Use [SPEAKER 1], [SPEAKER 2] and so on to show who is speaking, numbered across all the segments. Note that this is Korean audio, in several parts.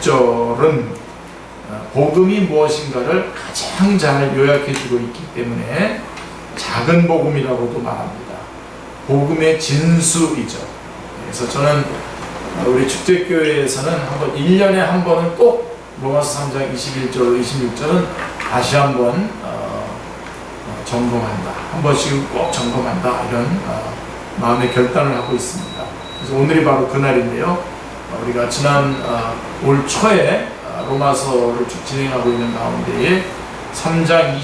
[SPEAKER 1] 16절은 복음이 무엇인가를 가장 잘 요약해주고 있기 때문에 작은 복음이라고도 말합니다. 복음의 진수이죠. 그래서 저는 우리 축제교회에서는 1년에 한 번은 꼭 로마서 3장 21절, 26절은 다시 한번 점검한다. 한 번씩은 꼭 점검한다. 이런 마음의 결단을 하고 있습니다. 그래서 오늘이 바로 그날인데요. 우리가 지난 올 초에 로마서를 쭉 진행하고 있는 가운데에 3장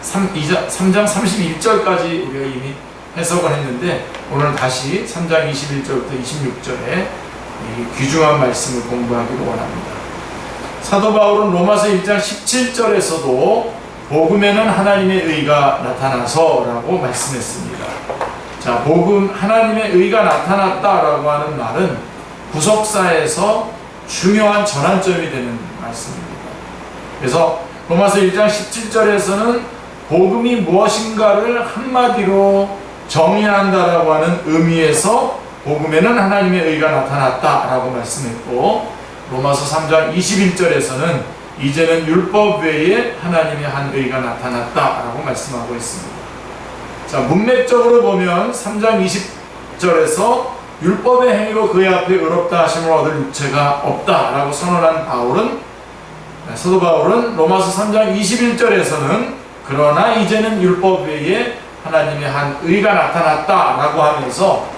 [SPEAKER 1] 31절까지 우리가 이미 해석을 했는데 오늘 다시 3장 21절부터 26절에 이 귀중한 말씀을 공부하기를 원합니다. 사도 바울은 로마서 1장 17절에서도 복음에는 하나님의 의가 나타나서 라고 말씀했습니다. 자, 복음, 하나님의 의가 나타났다라고 하는 말은 구속사에서 중요한 전환점이 되는 말씀입니다. 그래서 로마서 1장 17절에서는 복음이 무엇인가를 한마디로 정의한다라고 하는 의미에서 복음에는 하나님의 의가 나타났다라고 말씀했고, 로마서 3장 21절에서는 이제는 율법 외에 하나님의 한 의가 나타났다라고 말씀하고 있습니다. 자, 문맥적으로 보면 3장 20절에서 율법의 행위로 그의 앞에 의롭다 하심을 얻을 육체가 없다라고 선언한 사도 바울은 로마서 3장 21절에서는 그러나 이제는 율법 외에 하나님의 한 의가 나타났다라고 하면서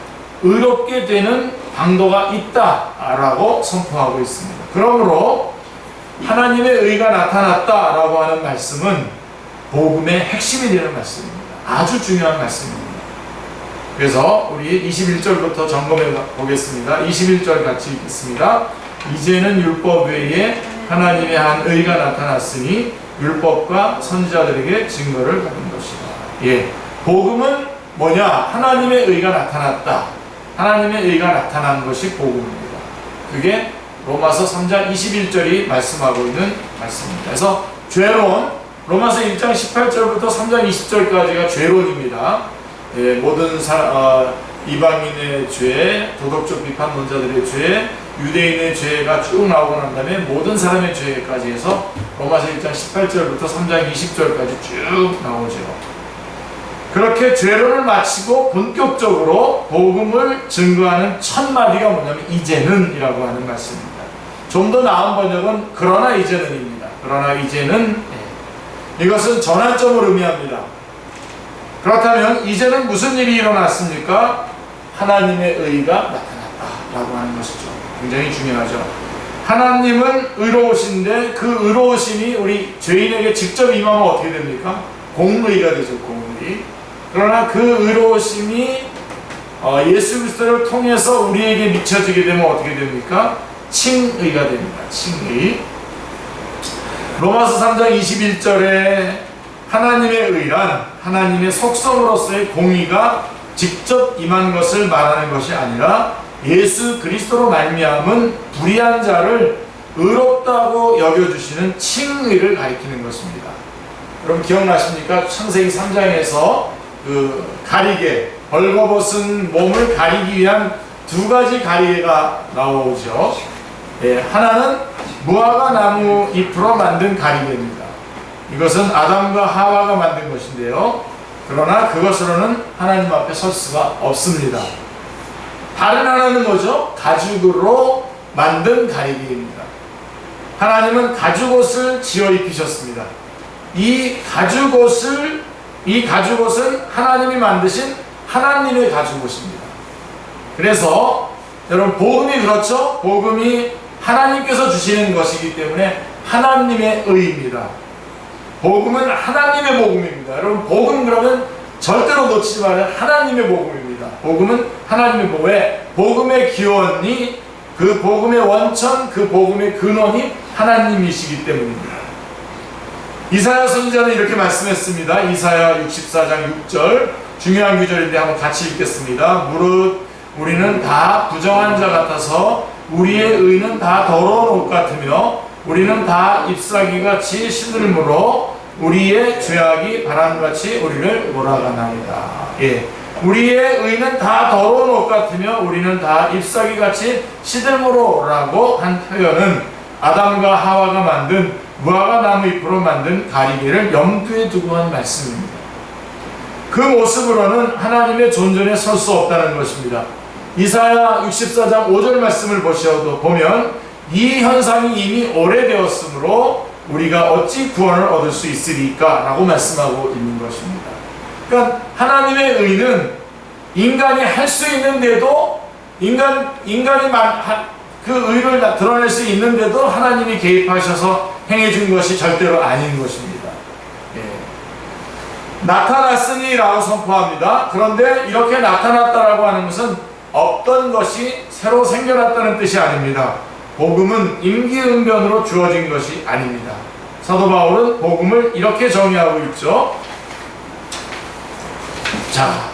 [SPEAKER 1] 의롭게 되는 방도가 있다라고 선포하고 있습니다. 그러므로 하나님의 의가 나타났다라고 하는 말씀은 복음의 핵심이 되는 말씀입니다. 아주 중요한 말씀입니다. 그래서 우리 21절부터 점검해 보겠습니다. 21절 같이 읽겠습니다. 이제는 율법 외에 하나님의 한 의가 나타났으니 율법과 선지자들에게 증거를 받은 것이다. 예, 복음은 뭐냐? 하나님의 의가 나타났다. 하나님의 의가 나타난 것이 복음입니다. 그게 로마서 3장 21절이 말씀하고 있는 말씀입니다. 그래서 죄론, 로마서 1장 18절부터 3장 20절까지가 죄론입니다. 예, 모든 이방인의 죄, 도덕적 비판론자들의 죄, 유대인의 죄가 쭉 나오고 난 다음에 모든 사람의 죄까지 해서 로마서 1장 18절부터 3장 20절까지 쭉 나오죠. 그렇게 죄론을 마치고 본격적으로 복음을 증거하는 첫 마디가 뭐냐면 이제는 이라고 하는 말씀입니다. 좀 더 나은 번역은 그러나 이제는입니다. 그러나 이제는, 이것은 전환점을 의미합니다. 그렇다면 이제는 무슨 일이 일어났습니까? 하나님의 의가 나타났다라고 하는 것이죠. 굉장히 중요하죠. 하나님은 의로우신데 그 의로우심이 우리 죄인에게 직접 임하면 어떻게 됩니까? 공의가 되죠. 공의. 그러나 그 의로우심이 예수 그리스도를 통해서 우리에게 미쳐지게 되면 어떻게 됩니까? 칭의가 됩니다. 칭의. 로마서 3장 21절에 하나님의 의란 하나님의 속성으로서의 공의가 직접 임한 것을 말하는 것이 아니라 예수 그리스도로 말미암은 불의한 자를 의롭다고 여겨주시는 칭의를 가리키는 것입니다. 여러분 기억나십니까? 창세기 3장에서 그 가리개, 벌거벗은 몸을 가리기 위한 두 가지 가리개가 나오죠. 예, 하나는 무화과 나무 잎으로 만든 가리개입니다. 이것은 아담과 하와가 만든 것인데요. 그러나 그것으로는 하나님 앞에 설 수가 없습니다. 다른 하나는 뭐죠? 가죽으로 만든 가리개입니다. 하나님은 가죽옷을 지어 입히셨습니다. 이 가죽옷은 하나님이 만드신 하나님의 가죽옷입니다. 그래서 여러분 복음이 그렇죠? 복음이 하나님께서 주시는 것이기 때문에 하나님의 의입니다. 복음은 하나님의 복음입니다. 여러분 복음 그러면 절대로 놓치지 말아야 하나님의 복음입니다. 복음은 하나님의 복음. 왜? 복음의 기원이, 그 복음의 원천, 그 복음의 근원이 하나님이시기 때문입니다. 이사야 선지자는 이렇게 말씀했습니다. 이사야 64장 6절 중요한 구절인데 한번 같이 읽겠습니다. 무릇 우리는 다 부정한 자 같아서 우리의 의는 다 더러운 옷 같으며 우리는 다 잎사귀같이 시들므로 우리의 죄악이 바람같이 우리를 몰아가나이다. 예, 우리의 의는 다 더러운 옷 같으며 우리는 다 잎사귀같이 시들므로라고 한 표현은 아담과 하와가 만든 무화과 나무 잎으로 만든 가리개를 염두에 두고 한 말씀입니다. 그 모습으로는 하나님의 존전에 설 수 없다는 것입니다. 이사야 64장 5절 말씀을 보면 이 현상이 이미 오래되었으므로 우리가 어찌 구원을 얻을 수 있으리까? 라고 말씀하고 있는 것입니다. 그러니까 하나님의 의는 인간이 할 수 있는데도 인간이 그 의를 드러낼 수 있는데도 하나님이 개입하셔서 행해준 것이 절대로 아닌 것입니다. 나타났으니 라고 선포합니다. 그런데 이렇게 나타났다라고 하는 것은 없던 것이 새로 생겨났다는 뜻이 아닙니다. 복음은 임기응변으로 주어진 것이 아닙니다. 사도 바울은 복음을 이렇게 정의하고 있죠. 자,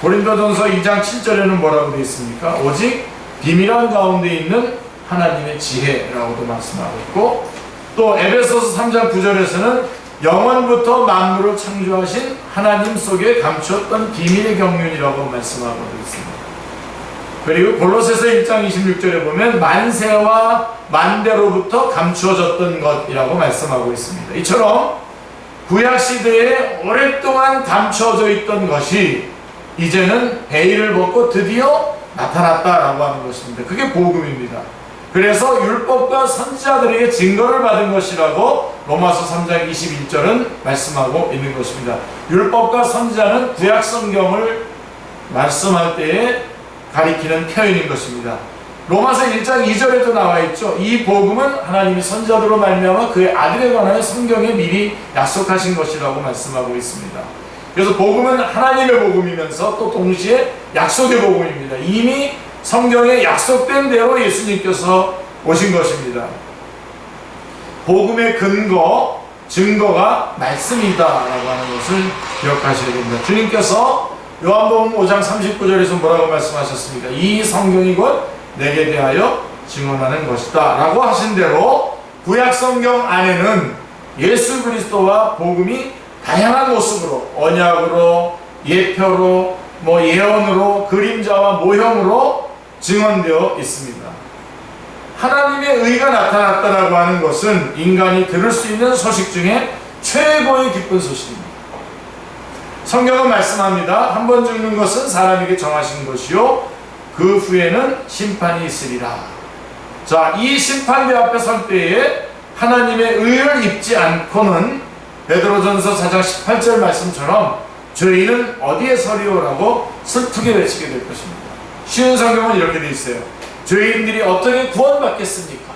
[SPEAKER 1] 고린도전서 2장 7절에는 뭐라고 되어 있습니까? 오직 비밀한 가운데 있는 하나님의 지혜라고도 말씀하고 있고, 또 에베소서 3장 9절에서는 영원부터 만물을 창조하신 하나님 속에 감추었던 비밀의 경륜이라고 말씀하고 있습니다. 그리고 골로새서 1장 26절에 보면 만세와 만대로부터 감추어졌던 것이라고 말씀하고 있습니다. 이처럼 구약시대에 오랫동안 감추어져 있던 것이 이제는 베일을 벗고 드디어 나타났다라고 하는 것입니다. 그게 복음입니다. 그래서 율법과 선지자들에게 증거를 받은 것이라고 로마서 3장 21절은 말씀하고 있는 것입니다. 율법과 선지자는 구약 성경을 말씀할 때에 가리키는 표현인 것입니다. 로마서 1장 2절에도 나와 있죠. 이 복음은 하나님이 선지자들로 말미암아 그의 아들에 관하여 성경에 미리 약속하신 것이라고 말씀하고 있습니다. 그래서 복음은 하나님의 복음이면서 또 동시에 약속의 복음입니다. 이미 성경에 약속된 대로 예수님께서 오신 것입니다. 복음의 근거, 증거가 말씀이다라고 하는 것을 기억하셔야 됩니다. 주님께서 요한복음 5장 39절에서 뭐라고 말씀하셨습니까? 이 성경이 곧 내게 대하여 증언하는 것이다 라고 하신 대로 구약 성경 안에는 예수 그리스도와 복음이 다양한 모습으로, 언약으로, 예표로, 예언으로, 그림자와 모형으로 증언되어 있습니다. 하나님의 의가 나타났다라고 하는 것은 인간이 들을 수 있는 소식 중에 최고의 기쁜 소식입니다. 성경은 말씀합니다. 한 번 죽는 것은 사람에게 정하신 것이요 그 후에는 심판이 있으리라. 자, 이 심판대 앞에 설 때에 하나님의 의를 입지 않고는 베드로전서 4장 18절 말씀처럼 죄인은 어디에 서리오라고 슬프게 외치게 될 것입니다. 쉬운 성경은 이렇게 되어 있어요. 죄인들이 어떻게 구원받겠습니까?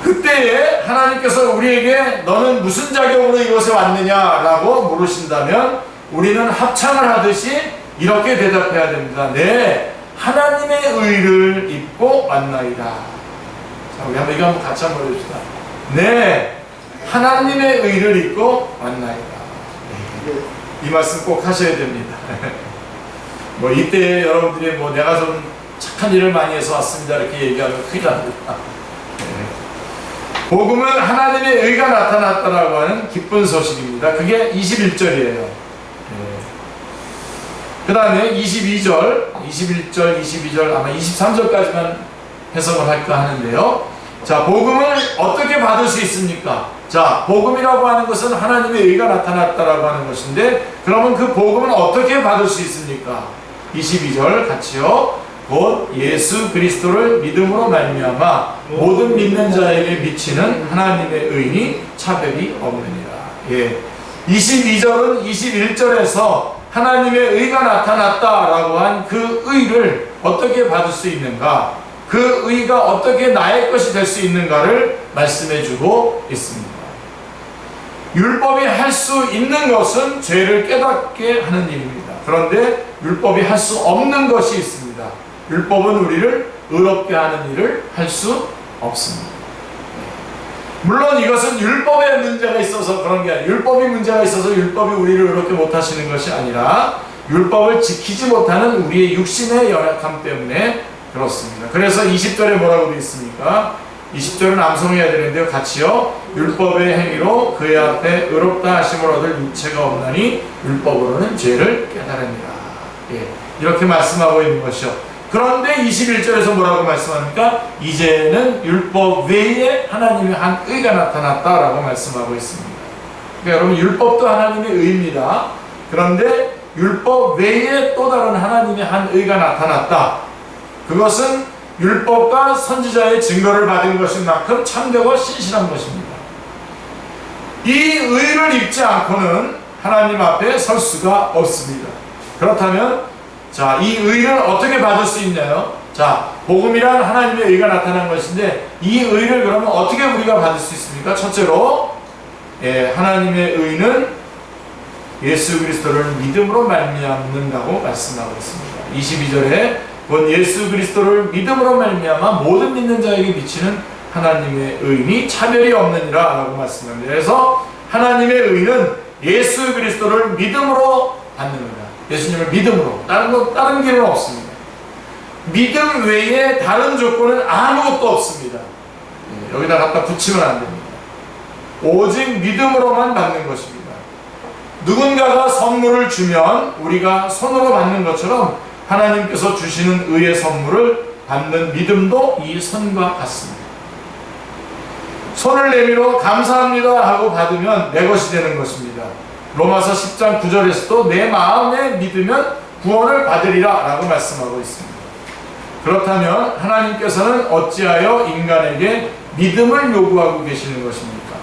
[SPEAKER 1] 그때에 하나님께서 우리에게 너는 무슨 자격으로 이곳에 왔느냐라고 물으신다면 우리는 합창을 하듯이 이렇게 대답해야 됩니다. 네, 하나님의 의를 입고 왔나이다. 자, 우리 한번 이거 한번 같이 한번 해봅시다. 네, 하나님의 의를 입고 왔나이다. 이 말씀 꼭 하셔야 됩니다. 이때 여러분들이 내가 좀 착한 일을 많이 해서 왔습니다 이렇게 얘기하면 큰일 납니다. 복음은 하나님의 의가 나타났다라고 하는 기쁜 소식입니다. 그게 21절이에요. 그 다음에 22절, 21절, 22절, 아마 23절까지만 해석을 할까 하는데요. 자, 복음을 어떻게 받을 수 있습니까? 자, 복음이라고 하는 것은 하나님의 의가 나타났다라고 하는 것인데, 그러면 그 복음은 어떻게 받을 수 있습니까? 22절 같이요. 곧 예수 그리스도를 믿음으로 말미암아 모든 믿는 자에게 미치는 하나님의 의니 차별이 없느니라. 22절은 21절에서 하나님의 의가 나타났다라고 한 그 의를 어떻게 받을 수 있는가, 그 의가 어떻게 나의 것이 될 수 있는가를 말씀해주고 있습니다. 율법이 할 수 있는 것은 죄를 깨닫게 하는 일입니다. 그런데 율법이 할 수 없는 것이 있습니다. 율법은 우리를 의롭게 하는 일을 할 수 없습니다. 물론 이것은 율법에 문제가 있어서 그런 게 아니에요. 율법이 문제가 있어서 율법이 우리를 의롭게 못하시는 것이 아니라 율법을 지키지 못하는 우리의 육신의 연약함 때문에 그렇습니다. 그래서 20절에 뭐라고 되어 있습니까? 20절은 암송해야 되는데요. 같이요. 율법의 행위로 그의 앞에 의롭다 하심을 얻을 육체가 없나니 율법으로는 죄를 깨달으니라. 이렇게 말씀하고 있는 것이요. 그런데 21절에서 뭐라고 말씀합니까? 이제는 율법 외에 하나님의 한 의가 나타났다라고 말씀하고 있습니다. 그러니까 여러분, 율법도 하나님의 의입니다. 그런데 율법 외에 또 다른 하나님의 한 의가 나타났다. 그것은 율법과 선지자의 증거를 받은 것인 만큼 참되고 신실한 것입니다. 이 의를 입지 않고는 하나님 앞에 설 수가 없습니다. 그렇다면 자, 이 의를 어떻게 받을 수 있나요? 자, 복음이란 하나님의 의가 나타난 것인데 이 의를 그러면 어떻게 우리가 받을 수 있습니까? 첫째로 하나님의 의는 예수 그리스도를 믿음으로 말미암는다고 말씀하고 있습니다. 22절에 곧 예수 그리스도를 믿음으로 말미암아 모든 믿는 자에게 미치는 하나님의 의니 차별이 없느니라 라고 말씀합니다. 그래서 하나님의 의는 예수 그리스도를 믿음으로 받는 겁니다. 예수님을 믿음으로. 다른 길은 없습니다. 믿음 외에 다른 조건은 아무것도 없습니다. 여기다 갖다 붙이면 안 됩니다. 오직 믿음으로만 받는 것입니다. 누군가가 선물을 주면 우리가 손으로 받는 것처럼 하나님께서 주시는 의의 선물을 받는 믿음도 이 선과 같습니다. 손을 내밀어 감사합니다 하고 받으면 내 것이 되는 것입니다. 로마서 10장 9절에서도 내 마음에 믿으면 구원을 받으리라 라고 말씀하고 있습니다. 그렇다면 하나님께서는 어찌하여 인간에게 믿음을 요구하고 계시는 것입니까?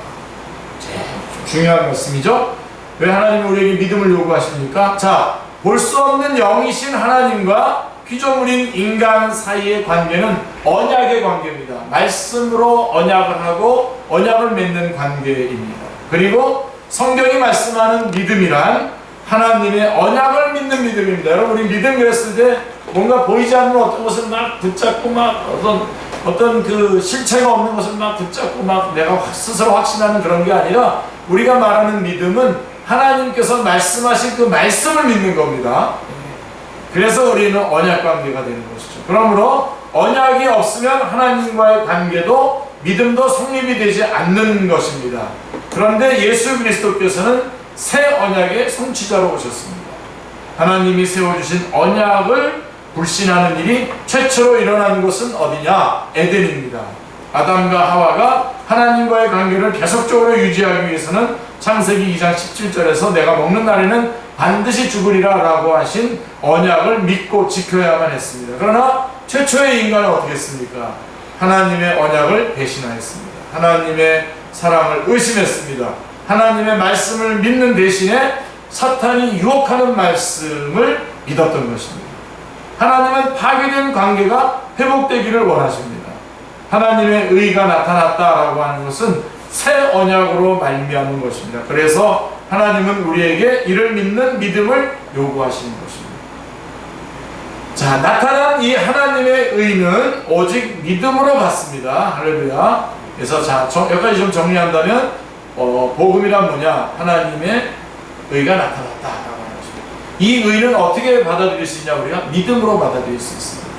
[SPEAKER 1] 중요한 말씀이죠. 왜 하나님이 우리에게 믿음을 요구하십니까? 자, 볼 수 없는 영이신 하나님과 피조물인 인간 사이의 관계는 언약의 관계입니다. 말씀으로 언약을 하고 언약을 맺는 관계입니다. 그리고 성경이 말씀하는 믿음이란 하나님의 언약을 믿는 믿음입니다. 여러분, 우리 믿음 그랬을 때 뭔가 보이지 않는 어떤 것을 막 붙잡고 막 어떤 그 실체가 없는 것을 막 붙잡고 막 내가 스스로 확신하는 그런 게 아니라 우리가 말하는 믿음은 하나님께서 말씀하신 그 말씀을 믿는 겁니다. 그래서 우리는 언약 관계가 되는 것이죠. 그러므로 언약이 없으면 하나님과의 관계도 믿음도 성립이 되지 않는 것입니다. 그런데 예수 그리스도께서는 새 언약의 성취자로 오셨습니다. 하나님이 세워주신 언약을 불신하는 일이 최초로 일어난 곳은 어디냐? 에덴입니다. 아담과 하와가 하나님과의 관계를 계속적으로 유지하기 위해서는 창세기 2장 17절에서 내가 먹는 날에는 반드시 죽으리라 라고 하신 언약을 믿고 지켜야만 했습니다. 그러나 최초의 인간은 어떻게 했습니까? 하나님의 언약을 배신하였습니다. 하나님의 사랑을 의심했습니다. 하나님의 말씀을 믿는 대신에 사탄이 유혹하는 말씀을 믿었던 것입니다. 하나님은 파괴된 관계가 회복되기를 원하십니다. 하나님의 의가 나타났다라고 하는 것은 새 언약으로 말미암은 것입니다. 그래서 하나님은 우리에게 이를 믿는 믿음을 요구하시는 것입니다. 자, 나타난 이 하나님의 의는 오직 믿음으로 받습니다. 할렐루야. 그래서 자, 여기까지 좀 정리한다면 복음이란 뭐냐? 하나님의 의가 나타났다라고 하는 것입니다. 이 의는 어떻게 받아들일 수 있냐? 우리가 믿음으로 받아들일 수 있습니다.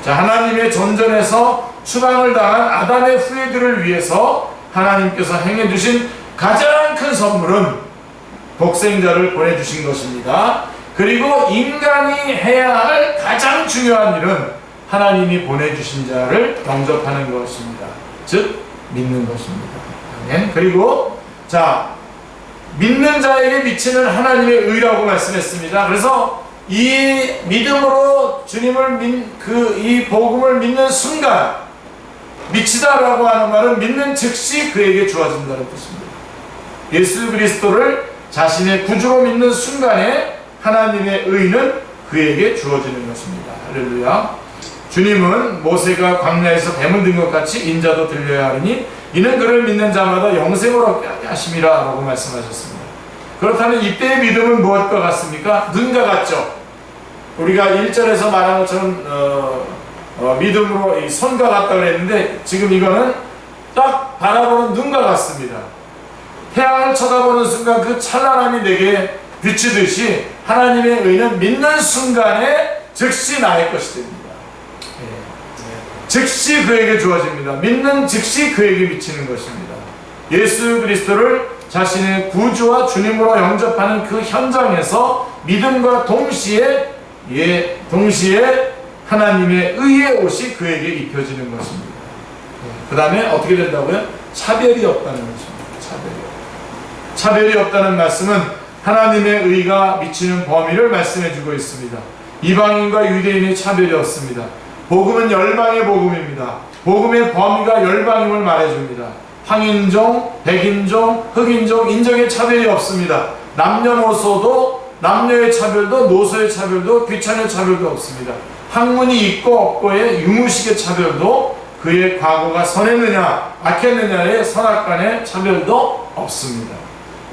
[SPEAKER 1] 자, 하나님의 전전에서 추방을 당한 아담의 후예들을 위해서 하나님께서 행해주신 가장 큰 선물은 독생자를 보내주신 것입니다. 그리고 인간이 해야 할 가장 중요한 일은 하나님이 보내주신 자를 영접하는 것입니다. 즉 믿는 것입니다. 아멘. 그리고 자, 믿는 자에게 미치는 하나님의 의라고 말씀했습니다. 그래서 이 믿음으로 주님을 이 복음을 믿는 순간, 미치다라고 하는 말은 믿는 즉시 그에게 주어진다는 뜻입니다. 예수 그리스도를 자신의 구주로 믿는 순간에 하나님의 의는 그에게 주어지는 것입니다. 할렐루야. 주님은 모세가 광야에서 뱀을 든 것 같이 인자도 들려야 하리니 이는 그를 믿는 자마다 영생을 얻게 하심이라 라고 말씀하셨습니다. 그렇다면 이때의 믿음은 무엇과 같습니까? 눈과 같죠. 우리가 1절에서 말한 것처럼 믿음으로 이 손과 같다 그랬는데 지금 이거는 딱 바라보는 눈과 같습니다. 태양을 쳐다보는 순간 그 찬란함이 내게 비치듯이 하나님의 의는 믿는 순간에 즉시 나의 것이 됩니다. 즉시 그에게 주어집니다. 믿는 즉시 그에게 미치는 것입니다. 예수 그리스도를 자신의 구주와 주님으로 영접하는 그 현장에서 믿음과 동시에 하나님의 의의 옷이 그에게 입혀지는 것입니다. 그 다음에 어떻게 된다고요? 차별이 없다는 것입니다. 차별이 없다는 말씀은 하나님의 의가 미치는 범위를 말씀해 주고 있습니다. 이방인과 유대인의 차별이 없습니다. 복음은 열방의 복음입니다. 복음의 범위가 열방임을 말해줍니다. 황인종, 백인종, 흑인종, 인종의 차별이 없습니다. 남녀노소도, 남녀의 차별도, 노소의 차별도, 귀천의 차별도 없습니다. 학문이 있고 없고의 유무식의 차별도, 그의 과거가 선했느냐 악했느냐의 선악간의 차별도 없습니다.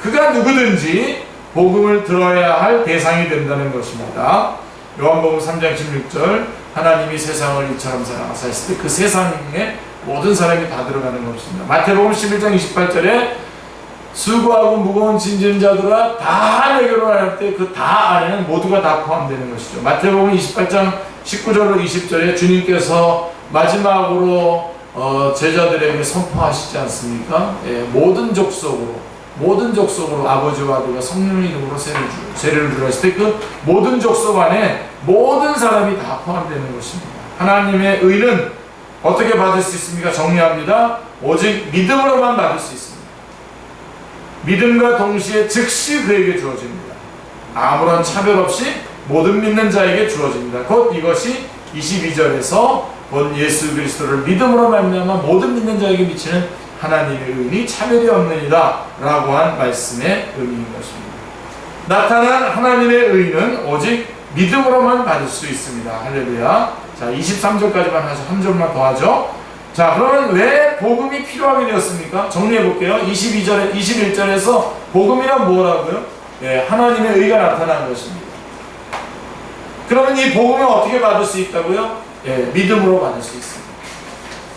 [SPEAKER 1] 그가 누구든지 복음을 들어야 할 대상이 된다는 것입니다. 요한복음 3장 16절, 하나님이 세상을 이처럼 사랑하사 그 세상에 모든 사람이 다 들어가는 것입니다. 마태복음 11장 28절에 수고하고 무거운 짐진 자들아 다 내게로 할 때 그 다 안에는 모두가 다 포함되는 것이죠. 마태복음 28장 19절로 20절에 주님께서 마지막으로 제자들에게 선포하시지 않습니까? 예, 모든 족속으로 아버지와 아들과 성령 이름으로 세례를 주라 했을 때 그 모든 족속 안에 모든 사람이 다 포함되는 것입니다. 하나님의 의는 어떻게 받을 수 있습니까? 정리합니다. 오직 믿음으로만 받을 수 있습니다. 믿음과 동시에 즉시 그에게 주어집니다. 아무런 차별 없이 모든 믿는 자에게 주어집니다. 곧 이것이 22절에서 본 예수 그리스도를 믿음으로 말미암아 모든 믿는 자에게 미치는 하나님의 의인이 차별이 없느니라 라고 한 말씀의 의미인 것입니다. 나타난 하나님의 의인은 오직 믿음으로만 받을 수 있습니다. 할렐루야. 자, 23절까지만 하죠. 한 절만 더 하죠. 자, 그러면 왜 복음이 필요하게 되었습니까? 정리해 볼게요. 21절에서 복음이란 뭐라고요? 예, 하나님의 의가 나타난 것입니다. 그러면 이 복음을 어떻게 받을 수 있다고요? 예, 믿음으로 받을 수 있습니다.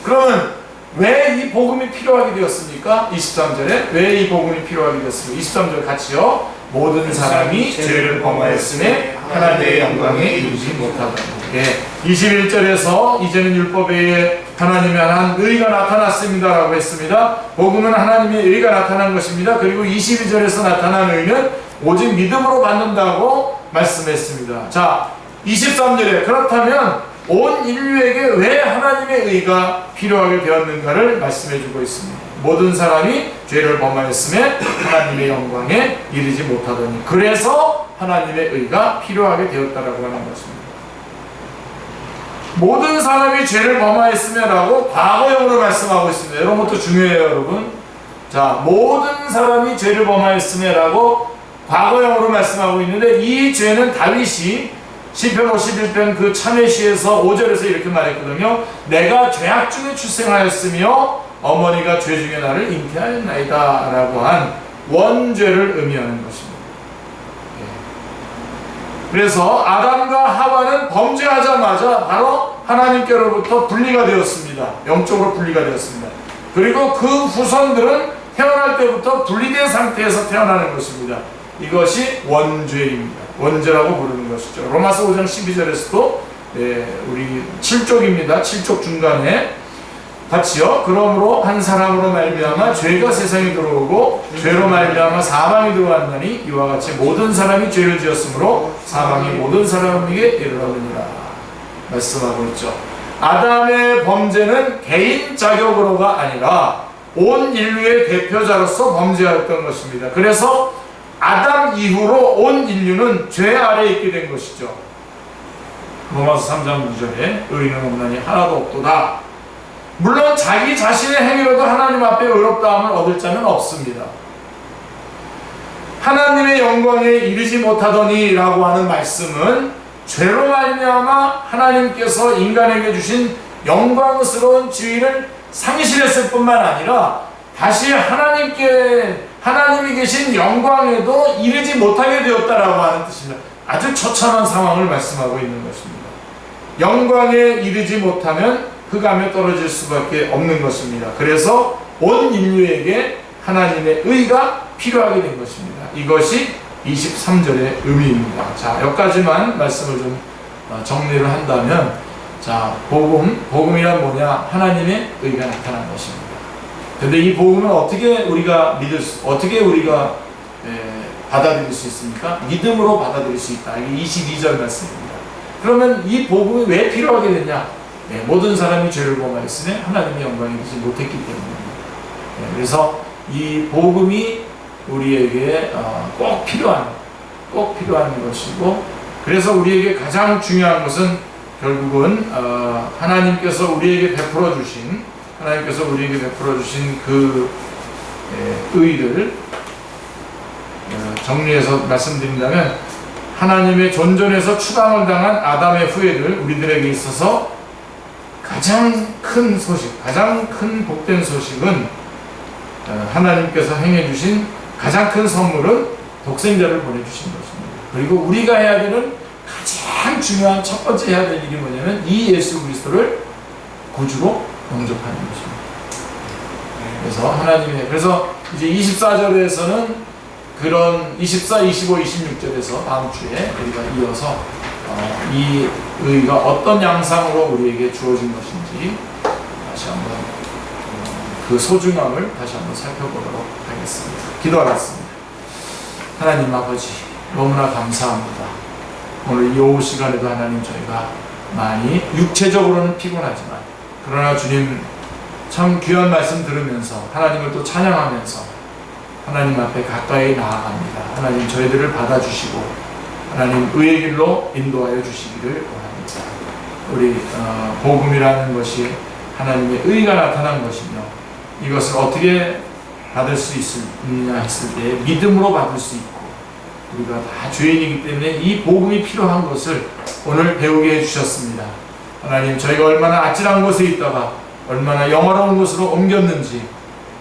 [SPEAKER 1] 그러면 왜 이 복음이 필요하게 되었습니까? 23절에 왜 이 복음이 필요하게 되었습니까? 23절 같이요. 모든 사람이 죄를 범하였음에 하나님의 영광에 이르지 못하다. 예, 21절에서 이제는 율법에 의해 하나님의 한 의가 나타났습니다라고 했습니다. 복음은 하나님의 의가 나타난 것입니다. 그리고 22절에서 나타난 의는 오직 믿음으로 받는다고 말씀했습니다. 자, 23절에 그렇다면 온 인류에게 왜 하나님의 의가 필요하게 되었는가를 말씀해주고 있습니다. 모든 사람이 죄를 범하였음에 하나님의 영광에 이르지 못하더니 그래서 하나님의 의가 필요하게 되었다라고 하는 것입니다. 모든 사람이 죄를 범하였으며라고 과거형으로 말씀하고 있습니다. 이런 것도 중요해요, 여러분. 자, 모든 사람이 죄를 범하였으며라고 과거형으로 말씀하고 있는데 이 죄는 다윗이 시편 51편 그 참회시에서 5절에서 이렇게 말했거든요. 내가 죄악 중에 출생하였으며 어머니가 죄 중에 나를 잉태하였나이다 라고 한 원죄를 의미하는 것입니다. 그래서 아담과 하와는 범죄하자마자 바로 하나님께로부터 분리가 되었습니다. 영적으로 분리가 되었습니다. 그리고 그 후손들은 태어날 때부터 분리된 상태에서 태어나는 것입니다. 이것이 원죄입니다. 원죄라고 부르는 것이죠. 로마서 5장 12절에서도 우리 7쪽입니다. 7쪽 중간에 같이요. 그러므로 한 사람으로 말미암아 죄가 세상에 들어오고 죄로 말미암아 사망이 들어왔나니 이와 같이 모든 사람이 죄를 지었으므로 사망이 모든 사람에게 이르렀느니라 말씀하고 있죠. 아담의 범죄는 개인 자격으로가 아니라 온 인류의 대표자로서 범죄하였던 것입니다. 그래서 아담 이후로 온 인류는 죄 아래에 있게 된 것이죠. 로마서 3장 9절에 의인은 없나니 하나도 없도다. 물론 자기 자신의 행위로도 하나님 앞에 의롭다함을 얻을 자는 없습니다. 하나님의 영광에 이르지 못하더니 라고 하는 말씀은 죄로 말미암아 하나님께서 인간에게 주신 영광스러운 지위를 상실했을 뿐만 아니라 다시 하나님이 계신 영광에도 이르지 못하게 되었다라고 하는 뜻입니다. 아주 처참한 상황을 말씀하고 있는 것입니다. 영광에 이르지 못하면 흑암에 떨어질 수밖에 없는 것입니다. 그래서 온 인류에게 하나님의 의가 필요하게 된 것입니다. 이것이 23절의 의미입니다. 자, 여기까지만 말씀을 좀 정리를 한다면, 자, 복음이란 뭐냐? 하나님의 의가 나타난 것입니다. 근데 이 복음은 어떻게 우리가 받아들일 수 있습니까? 믿음으로 받아들일 수 있다. 이게 22절 말씀입니다. 그러면 이 복음이 왜 필요하게 됐냐? 네, 모든 사람이 죄를 범하였으니 하나님의 영광이 되지 못했기 때문입니다. 네, 그래서 이 복음이 우리에게 꼭 필요한 것이고, 그래서 우리에게 가장 중요한 것은 결국은 하나님께서 우리에게 베풀어 주신 그 의를 정리해서 말씀드린다면, 하나님의 존전에서 추방을 당한 아담의 후예들 우리들에게 있어서 가장 큰 소식, 가장 큰 복된 소식은 하나님께서 행해 주신 가장 큰 선물은 독생자를 보내주신 것입니다. 그리고 우리가 해야 되는 가장 중요한 첫 번째 해야 될 일이 뭐냐면 이 예수 그리스도를 구주로 영접하는 것입니다. 그래서 이제 24절에서는 그런 24, 25, 26절에서 다음 주에 우리가 이어서 이 의가 어떤 양상으로 우리에게 주어진 것인지 다시 한번 그 소중함을 다시 한번 살펴보도록 하겠습니다. 기도하겠습니다. 하나님 아버지, 너무나 감사합니다. 오늘 이 오후 시간에도 하나님, 저희가 많이 육체적으로는 피곤하지만 그러나 주님 참 귀한 말씀 들으면서 하나님을 또 찬양하면서 하나님 앞에 가까이 나아갑니다. 하나님, 저희들을 받아주시고 하나님 의의 길로 인도하여 주시기를 원합니다. 우리 복음이라는 것이 하나님의 의가 나타난 것이며, 이것을 어떻게 받을 수 있느냐 했을 때 믿음으로 받을 수 있고, 우리가 다 죄인이기 때문에 이 복음이 필요한 것을 오늘 배우게 해주셨습니다. 하나님, 저희가 얼마나 아찔한 곳에 있다가 얼마나 영화로운 곳으로 옮겼는지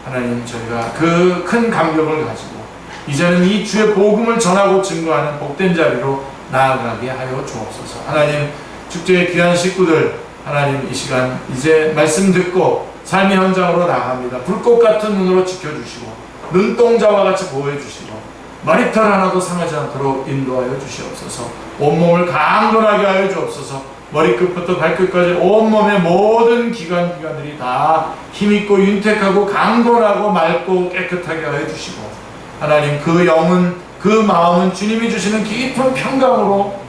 [SPEAKER 1] 하나님, 저희가 그 큰 감격을 가지고 이제는 이 주의 복음을 전하고 증거하는 복된 자리로 나아가게 하여 주옵소서. 하나님, 축제의 귀한 식구들, 하나님 이 시간 이제 말씀 듣고 삶의 현장으로 나갑니다. 불꽃 같은 눈으로 지켜주시고 눈동자와 같이 보호해주시고 머리털 하나도 상하지 않도록 인도하여 주시옵소서. 온몸을 강건하게 하여 주옵소서. 머리끝부터 발끝까지 온몸의 모든 기관들이 다 힘있고 윤택하고 강건하고 맑고 깨끗하게 하여 주시고, 하나님 그 영은, 그 마음은 주님이 주시는 깊은 평강으로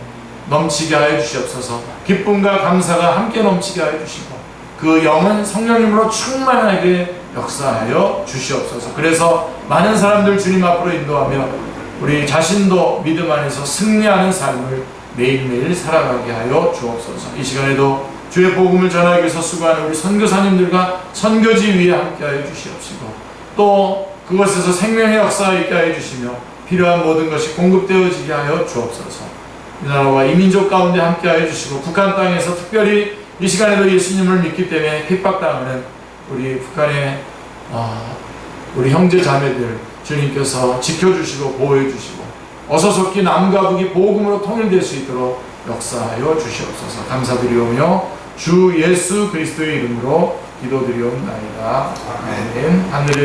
[SPEAKER 1] 넘치게 하여 주시옵소서. 기쁨과 감사가 함께 넘치게 하여 주시고, 그 영은 성령님으로 충만하게 역사하여 주시옵소서. 그래서 많은 사람들 주님 앞으로 인도하며 우리 자신도 믿음 안에서 승리하는 삶을 매일매일 살아가게 하여 주옵소서. 이 시간에도 주의 복음을 전하기 위해서 수고하는 우리 선교사님들과 선교지 위에 함께 하여 주시옵시고, 또 그것에서 생명의 역사가 있게 하여 주시며 필요한 모든 것이 공급되어지게 하여 주옵소서. 이 나라와 이 민족 가운데 함께 하여 주시고, 북한 땅에서 특별히 이 시간에도 예수님을 믿기 때문에 핍박당하는 우리 북한의 우리 형제 자매들 주님께서 지켜주시고 보호해주시고 어서속히 남과 북이 복음으로 통일될 수 있도록 역사하여 주시옵소서. 감사드리오며 주 예수 그리스도의 이름으로 기도드리옵나이다. 아멘. 하늘의